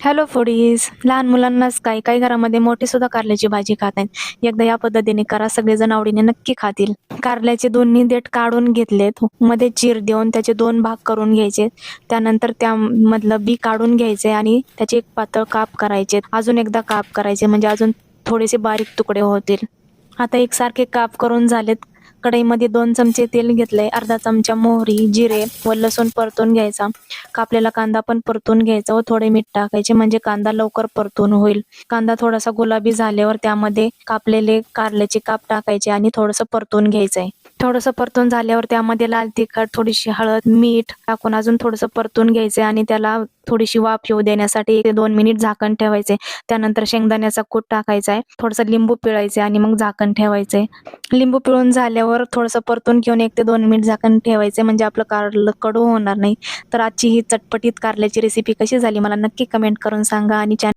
Hello foodies. लहान मुलांनाच काय काही घरामध्ये मोठे सुद्धा कारल्याची भाजी खात आहेत. एकदा या पद्धतीने करा, सगळेजण आवडीने नक्की खातील. कारल्याचे दोन्ही देठ काढून घेतलेत, मध्ये चीर देऊन त्याचे दोन भाग करून घ्यायचे. त्यानंतर त्यामधलं बी काढून घ्यायचे आणि त्याचे एक पातळ काप करायचे. अजून एकदा काप करायचे म्हणजे अजून थोडेसे बारीक तुकडे होतील. आता एकसारखे काप करून झालेत. कढईमध्ये 2 चमचे तेल घेतले, अर्धा चमचा मोहरी, जिरे व लसूण परतून घ्यायचा. कापलेला कांदा पण परतून घ्यायचा व थोडे मीठ टाकायचे म्हणजे कांदा लवकर परतून होईल. कांदा थोडासा गुलाबी झाल्यावर त्यामध्ये कापलेले कारल्याचे काप टाकायचे आणि थोडंसं परतून घ्यायचंय. थोडंसं परतून झाल्यावर त्यामध्ये लाल तिखट, थोडीशी हळद, मीठ टाकून अजून थोडंसं परतून घ्यायचे आणि त्याला थोडीशी वाफ येऊ देण्यासाठी 1 ते 2 मिनिट झाकण ठेवायचे. त्यानंतर शेंगदाण्याचा कूट टाकायचा आहे, थोडंसं लिंबू पिळायचे आणि मग झाकण ठेवायचे. लिंबू पिळून झाल्यावर थोडंसं परतून घेऊन 1 ते 2 मिनिट झाकण ठेवायचे म्हणजे आपलं कारलं कडू होणार नाही. तर आजची ही चटपटीत कारल्याची रेसिपी कशी झाली मला नक्की कमेंट करून सांगा आणि